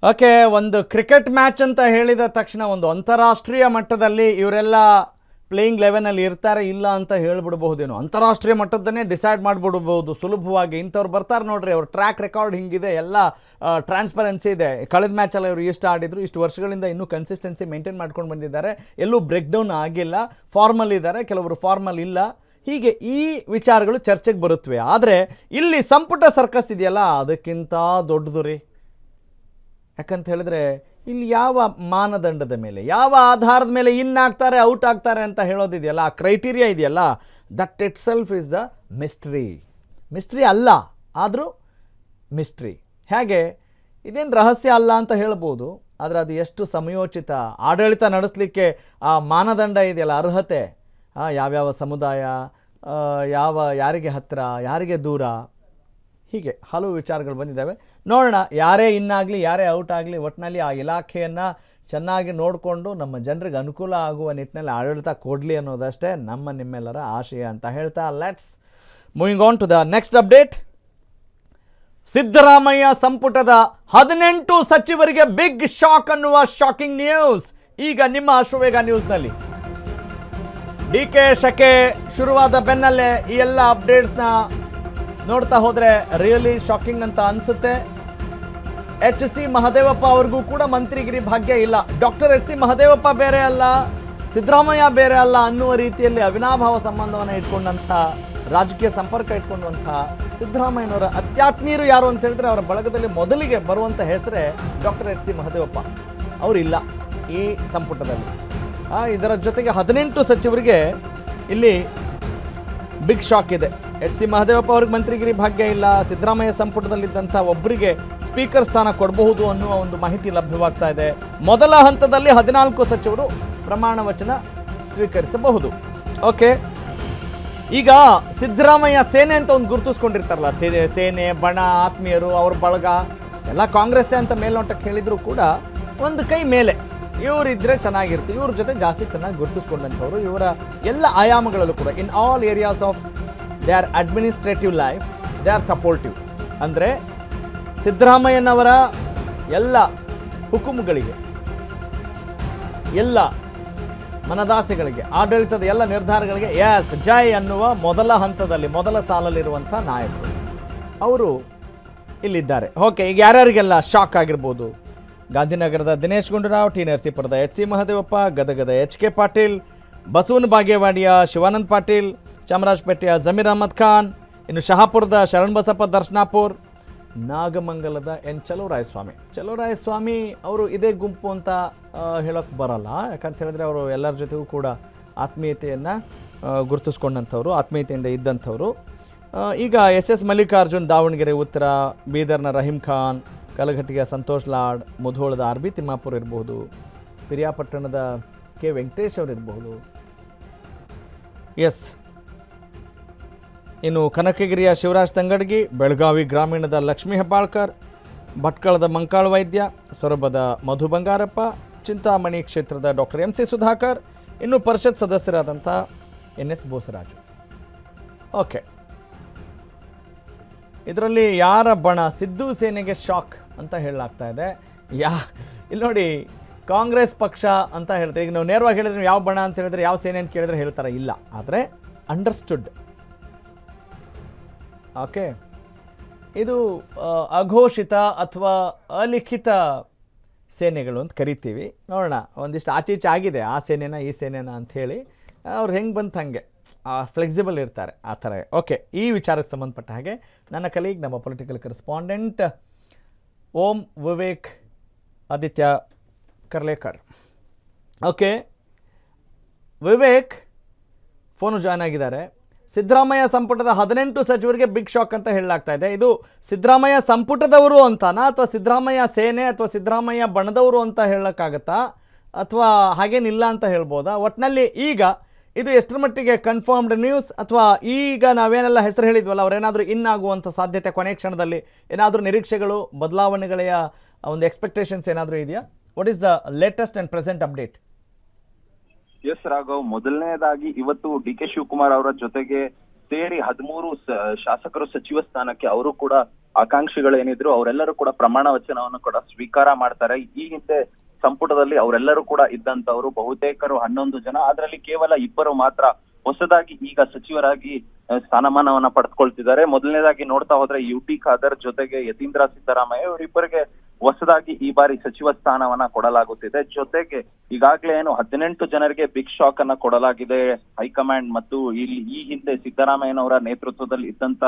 Okay, ಒಂದು cricket match ಅಂತ ಹೇಳಿದ ತಕ್ಷಣ ಒಂದು ಅಂತಾರಾಷ್ಟ್ರೀಯ ಮಟ್ಟದಲ್ಲಿ ಇವರೆಲ್ಲ ಪ್ಲೇಯಿಂಗ್ ಲೆವೆನಲ್ಲಿ ಇರ್ತಾರೆ ಇಲ್ಲ ಅಂತ ಹೇಳ್ಬಿಡ್ಬಹುದೇನೋ. ಅಂತಾರಾಷ್ಟ್ರೀಯ ಮಟ್ಟದನ್ನೇ ಡಿಸೈಡ್ ಮಾಡಿಬಿಡ್ಬೋದು ಸುಲಭವಾಗಿ. ಇಂಥವ್ರು ಬರ್ತಾರೆ ನೋಡ್ರಿ, ಅವ್ರ ಟ್ರ್ಯಾಕ್ ರೆಕಾರ್ಡ್ ಹಿಂಗಿದೆ, ಎಲ್ಲ ಟ್ರಾನ್ಸ್ಪರೆನ್ಸಿ ಇದೆ. ಕಳೆದ ಮ್ಯಾಚಲ್ಲಿ ಇವರು ಇಷ್ಟು ಆಡಿದ್ರು, ಇಷ್ಟು ವರ್ಷಗಳಿಂದ ಇನ್ನೂ ಕನ್ಸಿಸ್ಟೆನ್ಸಿ ಮೇಂಟೈನ್ ಮಾಡ್ಕೊಂಡು ಬಂದಿದ್ದಾರೆ, ಎಲ್ಲೂ ಬ್ರೇಕ್ ಡೌನ್ ಆಗಿಲ್ಲ, ಫಾರ್ಮಲ್ ಇದ್ದಾರೆ, ಕೆಲವರು ಫಾರ್ಮಲ್ ಇಲ್ಲ. ಹೀಗೆ ಈ ವಿಚಾರಗಳು ಚರ್ಚೆಗೆ ಬರುತ್ತವೆ. ಆದರೆ ಇಲ್ಲಿ ಸಂಪುಟ ಸರ್ಕಸ್ ಇದೆಯಲ್ಲ, ಅದಕ್ಕಿಂತ ದೊಡ್ಡದು ರೀ. ಯಾಕಂತ ಹೇಳಿದ್ರೆ ಇಲ್ಲಿ ಯಾವ ಮಾನದಂಡದ ಮೇಲೆ, ಯಾವ ಆಧಾರದ ಮೇಲೆ ಇನ್ ಆಗ್ತಾರೆ ಔಟ್ ಆಗ್ತಾರೆ ಅಂತ ಹೇಳೋದಿದೆಯಲ್ಲ, ಆ ಕ್ರೈಟೀರಿಯಾ ಇದೆಯಲ್ಲ, that it self is the mystery ಅಲ್ಲ, ಆದರೂ ಮಿಸ್ಟ್ರಿ. ಹೇಗೆ ಇದೇನು ರಹಸ್ಯ ಅಲ್ಲ ಅಂತ ಹೇಳ್ಬೋದು, ಆದರೆ ಅದು ಎಷ್ಟು ಸಮಯೋಚಿತ, ಆಡಳಿತ ನಡೆಸಲಿಕ್ಕೆ ಆ ಮಾನದಂಡ ಇದೆಯಲ್ಲ, ಅರ್ಹತೆ, ಯಾವ್ಯಾವ ಸಮುದಾಯ, ಯಾರಿಗೆ ಹತ್ತಿರ, ಯಾರಿಗೆ ದೂರ, ಹೀಗೆ ಹಲವು ವಿಚಾರಗಳು ಬಂದಿದ್ದಾವೆ. ನೋಡೋಣ, ಯಾರೇ ಇನ್ನಾಗಲಿ ಯಾರೇ ಔಟ್ ಆಗಲಿ, ಒಟ್ಟಿನಲ್ಲಿ ಆ ಇಲಾಖೆಯನ್ನು ಚೆನ್ನಾಗಿ ನೋಡಿಕೊಂಡು ನಮ್ಮ ಜನರಿಗೆ ಅನುಕೂಲ ಆಗುವ ನಿಟ್ಟಿನಲ್ಲಿ ಆಡಳಿತ ಕೊಡಲಿ ಅನ್ನೋದಷ್ಟೇ ನಮ್ಮ ನಿಮ್ಮೆಲ್ಲರ ಆಶಯ ಅಂತ ಹೇಳ್ತಾ, let's moving on to the next update. Siddaramaiah ಸಂಪುಟದ 18 ಸಚಿವರಿಗೆ ಬಿಗ್ ಶಾಕ್ ಅನ್ನುವ ಶಾಕಿಂಗ್ ನ್ಯೂಸ್ ಈಗ ನಿಮ್ಮ ಅಶ್ವವೇಗ ನ್ಯೂಸ್ನಲ್ಲಿ. DK ಶಕೆ ಶುರುವಾದ ಬೆನ್ನಲ್ಲೇ ಈ ಎಲ್ಲ ಅಪ್ಡೇಟ್ಸ್ನ ನೋಡ್ತಾ ಹೋದರೆ ರಿಯಲಿ ಶಾಕಿಂಗ್ ಅಂತ ಅನಿಸುತ್ತೆ. HC ಮಹದೇವಪ್ಪ ಅವ್ರಿಗೂ ಕೂಡ ಮಂತ್ರಿಗಿರಿ ಭಾಗ್ಯ ಇಲ್ಲ. ಡಾಕ್ಟರ್ HC ಮಹದೇವಪ್ಪ ಬೇರೆ ಅಲ್ಲ, ಸಿದ್ದರಾಮಯ್ಯ ಬೇರೆ ಅಲ್ಲ ಅನ್ನುವ ರೀತಿಯಲ್ಲಿ ಅವಿನಾಭಾವ ಸಂಬಂಧವನ್ನು ಇಟ್ಕೊಂಡಂಥ, ರಾಜಕೀಯ ಸಂಪರ್ಕ ಇಟ್ಕೊಂಡಂಥ ಸಿದ್ದರಾಮಯ್ಯನವರ ಅತ್ಯಾತ್ಮೀಯರು ಯಾರು ಅಂತ ಹೇಳಿದ್ರೆ ಅವರ ಬಳಗದಲ್ಲಿ ಮೊದಲಿಗೆ ಬರುವಂಥ ಹೆಸರೇ ಡಾಕ್ಟರ್ HC ಮಹದೇವಪ್ಪ. ಅವರಿಲ್ಲ ಈ ಸಂಪುಟದಲ್ಲಿ. ಇದರ ಜೊತೆಗೆ 18 ಸಚಿವರಿಗೆ ಇಲ್ಲಿ ಬಿಗ್ ಶಾಕ್ ಇದೆ. HC ಮಹದೇವಪ್ಪ ಅವ್ರಿಗೆ ಮಂತ್ರಿಗಿರಿ ಭಾಗ್ಯ ಇಲ್ಲ, ಸಿದ್ದರಾಮಯ್ಯ ಸಂಪುಟದಲ್ಲಿದ್ದಂಥ ಒಬ್ಬರಿಗೆ ಸ್ಪೀಕರ್ ಸ್ಥಾನ ಕೊಡಬಹುದು ಅನ್ನುವ ಒಂದು ಮಾಹಿತಿ ಲಭ್ಯವಾಗ್ತಾ ಇದೆ. ಮೊದಲ ಹಂತದಲ್ಲಿ 14 ಸಚಿವರು ಪ್ರಮಾಣ ವಚನ ಸ್ವೀಕರಿಸಬಹುದು. ಓಕೆ, ಈಗ ಸಿದ್ದರಾಮಯ್ಯ ಸೇನೆ ಅಂತ ಒಂದು ಗುರುತಿಸ್ಕೊಂಡಿರ್ತಾರಲ್ಲ, ಸೇನೆ, ಬಣ, ಆತ್ಮೀಯರು, ಅವ್ರ ಬಳಗ ಎಲ್ಲ ಕಾಂಗ್ರೆಸ್ಸೇ ಅಂತ ಮೇಲ್ನೋಟಕ್ಕೆ ಹೇಳಿದ್ರು ಕೂಡ ಒಂದು ಕೈ ಮೇಲೆ ಇವರಿದ್ದರೆ ಚೆನ್ನಾಗಿರುತ್ತೆ. ಇವ್ರ ಜೊತೆ ಜಾಸ್ತಿ ಚೆನ್ನಾಗಿ ಗುರುತಿಸ್ಕೊಂಡಂಥವ್ರು, ಇವರ ಎಲ್ಲ ಆಯಾಮಗಳಲ್ಲೂ ಕೂಡ in all areas of their administrative life they are supportive. ಅಂದರೆ ಸಿದ್ದರಾಮಯ್ಯನವರ ಎಲ್ಲ ಹುಕುಮುಗಳಿಗೆ, ಎಲ್ಲ ಮನದಾಸೆಗಳಿಗೆ, ಆಡಳಿತದ ಎಲ್ಲ ನಿರ್ಧಾರಗಳಿಗೆ ಎಸ್ ಜೈ ಅನ್ನುವ ಮೊದಲ ಹಂತದಲ್ಲಿ, ಮೊದಲ ಸಾಲಲ್ಲಿರುವಂಥ ನಾಯಕರು ಅವರು ಇಲ್ಲಿದ್ದಾರೆ. ಓಕೆ, ಈಗ ಯಾರ್ಯಾರಿಗೆಲ್ಲ ಶಾಕ್ ಆಗಿರ್ಬೋದು? ಗಾಂಧಿನಗರದ ದಿನೇಶ್ ಗುಂಡೂರಾವ್, ಟಿ ನರಸೀಪುರದ HC ಮಹದೇವಪ್ಪ, ಗದಗದ HK ಪಾಟೀಲ್, ಬಸವನ ಬಾಗೇವಾಡಿಯ ಶಿವಾನಂದ್ ಪಾಟೀಲ್, ಚಾಮರಾಜಪೇಟೆಯ ಜಮೀರ್ ಅಹಮದ್ ಖಾನ್, ಇನ್ನು ಶಹಾಪುರದ ಶರಣ್ ಬಸಪ್ಪ ದರ್ಶನಾಪುರ್, ನಾಗಮಂಗಲದ N ಚಲುವರಾಯಸ್ವಾಮಿ ಅವರು ಇದೇ ಗುಂಪು ಅಂತ ಹೇಳೋಕ್ಕೆ ಬರಲ್ಲ. ಯಾಕಂತ ಹೇಳಿದ್ರೆ ಅವರು ಎಲ್ಲರ ಜೊತೆಗೂ ಕೂಡ ಆತ್ಮೀಯತೆಯನ್ನು ಗುರುತಿಸ್ಕೊಂಡಂಥವ್ರು, ಆತ್ಮೀಯತೆಯಿಂದ ಇದ್ದಂಥವ್ರು. ಈಗ SS ಮಲ್ಲಿಕಾರ್ಜುನ್, ದಾವಣಗೆರೆ ಉತ್ತರ, ಬೀದರ್ನ ರಹೀಂ ಖಾನ್, ಕಲಘಟ್ಟಿಯ ಸಂತೋಷ್ ಲಾಡ್, ಮುಧೋಳದ RB ತಿಮ್ಮಾಪುರ್ ಇರಬಹುದು, ಪಿರಿಯಾಪಟ್ಟಣದ K ವೆಂಕಟೇಶ್ ಅವರು ಇರಬಹುದು. ಎಸ್, ಇನ್ನು ಕನಕಗಿರಿಯ ಶಿವರಾಜ್ ತಂಗಡಗಿ, ಬೆಳಗಾವಿ ಗ್ರಾಮೀಣದ ಲಕ್ಷ್ಮೀ ಹೆಬ್ಬಾಳ್ಕರ್, ಭಟ್ಕಳದ ಮಂಕಾಳ ವೈದ್ಯ, ಸೊರಬದ ಮಧು ಬಂಗಾರಪ್ಪ, ಚಿಂತಾಮಣಿ ಕ್ಷೇತ್ರದ ಡಾಕ್ಟರ್ MC ಸುಧಾಕರ್, ಇನ್ನು ಪರಿಷತ್ ಸದಸ್ಯರಾದಂಥ NS ಬೋಸರಾಜು. ಓಕೆ, ಇದರಲ್ಲಿ ಯಾರ ಬಣ? ಸಿದ್ದು ಸೇನೆಗೆ ಶಾಕ್ ಅಂತ ಹೇಳಲಾಗ್ತಾ ಇದೆ. ಇಲ್ಲಿ ನೋಡಿ, ಕಾಂಗ್ರೆಸ್ ಪಕ್ಷ ಅಂತ ಹೇಳ್ತಾರೆ. ಈಗ ನಾವು ನೇರವಾಗಿ ಹೇಳಿದ್ರೆ ಯಾವ ಬಣ ಅಂತ ಹೇಳಿದ್ರೆ, ಯಾವ ಸೇನೆ ಅಂತ ಕೇಳಿದ್ರೆ ಹೇಳ್ತಾರೆ ಇಲ್ಲ, ಆದರೆ ಅಂಡರ್ಸ್ಟುಡ್. ಓಕೆ, ಇದು ಅಘೋಷಿತ ಅಥವಾ ಅಲಿಖಿತ ಸೇನೆಗಳು ಅಂತ ಕರಿತೀವಿ. ನೋಡೋಣ, ಒಂದಿಷ್ಟು ಆಚೀಚೆ ಆಗಿದೆ ಆ ಸೇನೆನ ಈ ಸೇನೆನ ಅಂಥೇಳಿ. ಅವ್ರು ಹೆಂಗೆ ಬಂತು ಹಾಗೆ ಫ್ಲೆಕ್ಸಿಬಲ್ ಇರ್ತಾರೆ ಆ ಥರ. ಓಕೆ, ಈ ವಿಚಾರಕ್ಕೆ ಸಂಬಂಧಪಟ್ಟ ಹಾಗೆ ನನ್ನ ಕಲೀಗ್, ನಮ್ಮ political correspondent Om Vivek Aditya Karlekar. Okay, Vivek phone join ಆಗಿದ್ದಾರೆ. ಸಿದ್ದರಾಮಯ್ಯ ಸಂಪುಟದ 18 ಸಚಿವರಿಗೆ ಬಿಗ್ ಶಾಕ್ ಅಂತ ಹೇಳಲಾಗ್ತಾ ಇದೆ. ಇದು ಸಿದ್ದರಾಮಯ್ಯ ಸಂಪುಟದವರು ಅಂತಾನಾ, ಅಥವಾ ಸಿದ್ದರಾಮಯ್ಯ ಸೇನೆ ಅಥವಾ ಸಿದ್ದರಾಮಯ್ಯ ಬಣದವರು ಅಂತ ಹೇಳೋಕ್ಕಾಗತ್ತಾ, ಅಥವಾ ಹಾಗೇನಿಲ್ಲ ಅಂತ ಹೇಳ್ಬೋದಾ? ಒಟ್ಟಿನಲ್ಲಿ ಈಗ ಇದು ಎಷ್ಟರ ಮಟ್ಟಿಗೆ ಕನ್ಫರ್ಮ್ಡ್ ನ್ಯೂಸ್, ಅಥವಾ ಈಗ ನಾವೇನೆಲ್ಲ ಹೆಸರು ಹೇಳಿದ್ವಲ್ಲ ಅವರೇನಾದರೂ ಇನ್ ಆಗುವಂಥ ಸಾಧ್ಯತೆ, ಕೊನೆ ಕ್ಷಣದಲ್ಲಿ ಏನಾದರೂ ನಿರೀಕ್ಷೆಗಳು, ಬದಲಾವಣೆಗಳ ಒಂದು ಎಕ್ಸ್ಪೆಕ್ಟೇಷನ್ಸ್ ಏನಾದರೂ ಇದೆಯಾ? What is the latest and present update? Yes Raghav, ಮೊದಲನೇದಾಗಿ ಇವತ್ತು DK ಶಿವಕುಮಾರ್ ಅವರ ಜೊತೆಗೆ ಸೇರಿ 13 ಶಾಸಕರು ಸಚಿವ ಸ್ಥಾನಕ್ಕೆ ಅವರು ಕೂಡ ಆಕಾಂಕ್ಷಿಗಳು ಏನಿದ್ರು ಅವರೆಲ್ಲರೂ ಕೂಡ ಪ್ರಮಾಣ ವಚನವನ್ನು ಕೂಡ ಸ್ವೀಕಾರ ಮಾಡ್ತಾರೆ. ಈ ಹಿಂದೆ ಸಂಪುಟದಲ್ಲಿ ಅವರೆಲ್ಲರೂ ಕೂಡ ಇದ್ದಂತವರು ಬಹುತೇಕರು 11 ಜನ, ಅದರಲ್ಲಿ ಕೇವಲ 2 ಮಾತ್ರ ಹೊಸದಾಗಿ ಈಗ ಸಚಿವರಾಗಿ ಸ್ಥಾನಮಾನವನ್ನ ಪಡೆದುಕೊಳ್ತಿದ್ದಾರೆ. ಮೊದಲನೇದಾಗಿ ನೋಡ್ತಾ ಹೋದ್ರೆ UT ಖಾದರ್ ಜೊತೆಗೆ ಯತೀಂದ್ರ ಸಿದ್ದರಾಮಯ್ಯ ಇವರಿಬ್ಬರಿಗೆ ಹೊಸದಾಗಿ ಈ ಬಾರಿ ಸಚಿವ ಸ್ಥಾನವನ್ನ ಕೊಡಲಾಗುತ್ತಿದೆ. ಜೊತೆಗೆ ಈಗಾಗಲೇ ಏನು 18 ಜನರಿಗೆ ಬಿಗ್ ಶಾಕ್ ಅನ್ನ ಕೊಡಲಾಗಿದೆ ಹೈಕಮಾಂಡ್ ಮತ್ತು ಈ ಹಿಂದೆ ಸಿದ್ದರಾಮಯ್ಯನವರ ನೇತೃತ್ವದಲ್ಲಿ ಇದ್ದಂತ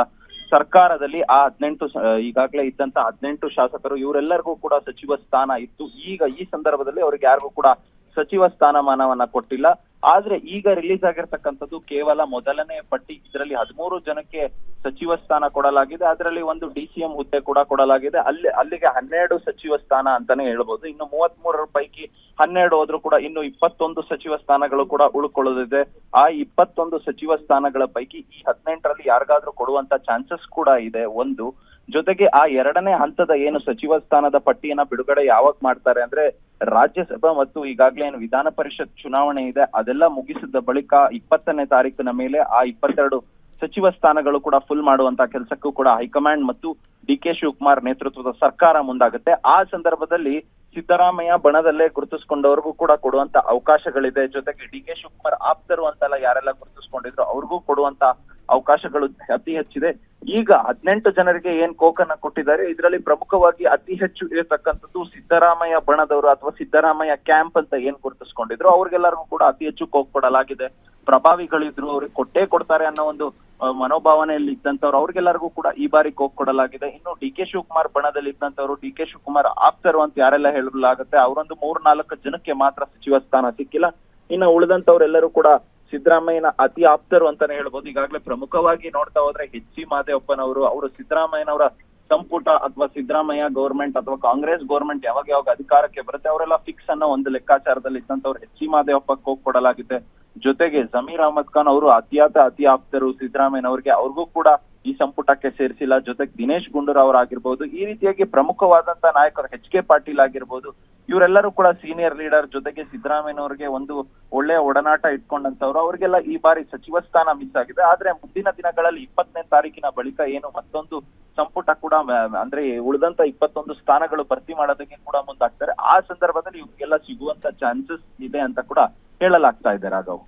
ಸರ್ಕಾರದಲ್ಲಿ ಆ 18 ಈಗಾಗಲೇ ಇದ್ದಂತ 18 ಶಾಸಕರು ಇವರೆಲ್ಲರಿಗೂ ಕೂಡ ಸಚಿವ ಸ್ಥಾನ ಇತ್ತು. ಈಗ ಈ ಸಂದರ್ಭದಲ್ಲಿ ಅವ್ರಿಗೆ ಯಾರಿಗೂ ಕೂಡ ಸಚಿವ ಸ್ಥಾನಮಾನವನ್ನ ಕೊಟ್ಟಿಲ್ಲ. ಆದ್ರೆ ಈಗ ರಿಲೀಸ್ ಆಗಿರ್ತಕ್ಕಂಥದ್ದು ಕೇವಲ ಮೊದಲನೇ ಪಟ್ಟಿ. ಇದರಲ್ಲಿ 13 ಜನಕ್ಕೆ ಸಚಿವ ಸ್ಥಾನ ಕೊಡಲಾಗಿದೆ. ಅದರಲ್ಲಿ ಒಂದು DCM ಹುದ್ದೆ ಕೂಡ ಕೊಡಲಾಗಿದೆ. ಅಲ್ಲಿಗೆ 12 ಸಚಿವ ಸ್ಥಾನ ಅಂತಾನೆ ಹೇಳ್ಬೋದು. ಇನ್ನು 33 ಪೈಕಿ 12 ಹೋದ್ರು ಕೂಡ ಇನ್ನು 21 ಸಚಿವ ಸ್ಥಾನಗಳು ಕೂಡ ಉಳ್ಕೊಳ್ಳೋದಿದೆ. ಆ 21 ಸಚಿವ ಸ್ಥಾನಗಳ ಪೈಕಿ ಈ 18ರಲ್ಲಿ ಯಾರಿಗಾದ್ರೂ ಕೊಡುವಂತ ಚಾನ್ಸಸ್ ಕೂಡ ಇದೆ ಒಂದು. ಜೊತೆಗೆ ಆ 2ನೇ ಹಂತದ ಏನು ಸಚಿವ ಸ್ಥಾನದ ಪಟ್ಟಿಯನ್ನ ಬಿಡುಗಡೆ ಯಾವಾಗ ಮಾಡ್ತಾರೆ ಅಂದ್ರೆ ರಾಜ್ಯಸಭಾ ಮತ್ತು ಈಗಾಗಲೇ ಏನು ವಿಧಾನ ಪರಿಷತ್ ಚುನಾವಣೆ ಇದೆ ಅದೆಲ್ಲ ಮುಗಿಸಿದ ಬಳಿಕ 20ನೇ ತಾರೀಕಿನ ಮೇಲೆ ಆ 22 ಸಚಿವ ಸ್ಥಾನಗಳು ಕೂಡ ಫುಲ್ ಮಾಡುವಂತ ಕೆಲಸಕ್ಕೂ ಕೂಡ ಹೈಕಮಾಂಡ್ ಮತ್ತು DK ಶಿವಕುಮಾರ್ ನೇತೃತ್ವದ ಸರ್ಕಾರ ಮುಂದಾಗುತ್ತೆ. ಆ ಸಂದರ್ಭದಲ್ಲಿ ಸಿದ್ದರಾಮಯ್ಯ ಬಣದಲ್ಲೇ ಗುರುತಿಸ್ಕೊಂಡವ್ರಿಗೂ ಕೂಡ ಕೊಡುವಂತ ಅವಕಾಶಗಳಿದೆ. ಜೊತೆಗೆ DK ಶಿವಕುಮಾರ್ ಆಪ್ತರು ಅಂತೆಲ್ಲ ಯಾರೆಲ್ಲ ಗುರುತಿಸ್ಕೊಂಡಿದ್ರು ಅವ್ರಿಗೂ ಕೊಡುವಂತ ಅವಕಾಶಗಳು ಅತಿ ಹೆಚ್ಚಿದೆ. ಈಗ 18 ಜನರಿಗೆ ಏನ್ ಕೋಕನ್ನ ಕೊಟ್ಟಿದ್ದಾರೆ, ಇದರಲ್ಲಿ ಪ್ರಮುಖವಾಗಿ ಅತಿ ಹೆಚ್ಚು ಇರತಕ್ಕಂಥದ್ದು ಸಿದ್ದರಾಮಯ್ಯ ಬಣದವರು ಅಥವಾ ಸಿದ್ದರಾಮಯ್ಯ ಕ್ಯಾಂಪ್ ಅಂತ ಏನ್ ಗುರುತಿಸ್ಕೊಂಡಿದ್ರು ಅವ್ರಿಗೆಲ್ಲರಿಗೂ ಕೂಡ ಅತಿ ಹೆಚ್ಚು ಕೋಕ್ ಕೊಡಲಾಗಿದೆ. ಪ್ರಭಾವಿಗಳಿದ್ರು ಅವ್ರಿಗೆ ಕೊಟ್ಟೇ ಕೊಡ್ತಾರೆ ಅನ್ನೋ ಒಂದು ಮನೋಭಾವನೆಯಲ್ಲಿ ಇದ್ದಂತವ್ರು ಅವ್ರಿಗೆಲ್ಲರಿಗೂ ಕೂಡ ಈ ಬಾರಿ ಕೋಕ್ ಕೊಡಲಾಗಿದೆ. ಇನ್ನು DK ಶಿವಕುಮಾರ್ ಬಣದಲ್ಲಿ ಇದ್ದಂತವ್ರು DK ಶಿವಕುಮಾರ್ ಆಪ್ತರು ಅಂತ ಯಾರೆಲ್ಲ ಹೇಳಲಾಗುತ್ತೆ ಅವರೊಂದು 3-4 ಜನಕ್ಕೆ ಮಾತ್ರ ಸಚಿವ ಸ್ಥಾನ ಸಿಕ್ಕಿಲ್ಲ. ಇನ್ನು ಉಳಿದಂತವ್ರೆಲ್ಲರೂ ಕೂಡ ಸಿದ್ದರಾಮಯ್ಯನ ಅತಿ ಆಪ್ತರು ಅಂತಾನೆ ಹೇಳ್ಬೋದು. ಈಗಾಗಲೇ ಪ್ರಮುಖವಾಗಿ ನೋಡ್ತಾ ಹೋದ್ರೆ HC ಮಾದೇವಪ್ಪನವರು ಅವರು ಸಿದ್ದರಾಮಯ್ಯನವರ ಸಂಪುಟ ಅಥವಾ ಸಿದ್ದರಾಮಯ್ಯ ಗೌರ್ಮೆಂಟ್ ಅಥವಾ ಕಾಂಗ್ರೆಸ್ ಗೌರ್ಮೆಂಟ್ ಯಾವಾಗ ಅಧಿಕಾರಕ್ಕೆ ಬರುತ್ತೆ ಅವರೆಲ್ಲ ಫಿಕ್ಸ್ ಅನ್ನೋ ಒಂದು ಲೆಕ್ಕಾಚಾರದಲ್ಲಿ ಇದ್ದಂತವ್ರು HC ಮಾದೇವಪ್ಪ ಹೋಗಿ ಕೊಡಲಾಗಿದೆ. ಜೊತೆಗೆ ಜಮೀರ್ ಅಹಮದ್ ಖಾನ್ ಅವರು ಅತಿ ಆಪ್ತರು ಸಿದ್ದರಾಮಯ್ಯನವರಿಗೆ, ಅವ್ರಿಗೂ ಕೂಡ ಈ ಸಂಪುಟಕ್ಕೆ ಸೇರಿಸಿಲ್ಲ. ಜೊತೆಗೆ ದಿನೇಶ್ ಗುಂಡೂರಾವ್ ಆಗಿರ್ಬೋದು, ಈ ರೀತಿಯಾಗಿ ಪ್ರಮುಖವಾದಂತ ನಾಯಕರು HK ಪಾಟೀಲ್ ಆಗಿರ್ಬೋದು, ಇವರೆಲ್ಲರೂ ಕೂಡ ಸೀನಿಯರ್ ಲೀಡರ್. ಜೊತೆಗೆ ಸಿದ್ದರಾಮಯ್ಯನವರಿಗೆ ಒಂದು ಒಳ್ಳೆಯ ಒಡನಾಟ ಇಟ್ಕೊಂಡಂತವ್ರು ಅವ್ರಿಗೆಲ್ಲ ಈ ಬಾರಿ ಸಚಿವ ಸ್ಥಾನ ಮಿಸ್ ಆಗಿದೆ. ಆದ್ರೆ ಮುಂದಿನ ದಿನಗಳಲ್ಲಿ 20ನೇ ತಾರೀಕಿನ ಬಳಿಕ ಏನು ಮತ್ತೊಂದು ಸಂಪುಟ ಕೂಡ ಅಂದ್ರೆ ಉಳಿದಂತ 21 ಸ್ಥಾನಗಳು ಭರ್ತಿ ಮಾಡೋದಕ್ಕೆ ಕೂಡ ಮುಂದಾಗ್ತಾರೆ. ಆ ಸಂದರ್ಭದಲ್ಲಿ ಇವ್ರಿಗೆಲ್ಲ ಸಿಗುವಂತ ಚಾನ್ಸಸ್ ಇದೆ ಅಂತ ಕೂಡ ಹೇಳಲಾಗ್ತಾ ಇದೆ. Raghav,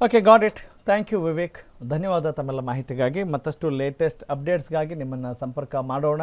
okay, got it. Thank you Vivek, ಧನ್ಯವಾದ ತಮ್ಮೆಲ್ಲ ಮಾಹಿತಿಗಾಗಿ. ಮತ್ತಷ್ಟು ಲೇಟೆಸ್ಟ್ ಅಪ್ಡೇಟ್ಸ್ಗಾಗಿ ನಿಮ್ಮನ್ನು ಸಂಪರ್ಕ ಮಾಡೋಣ.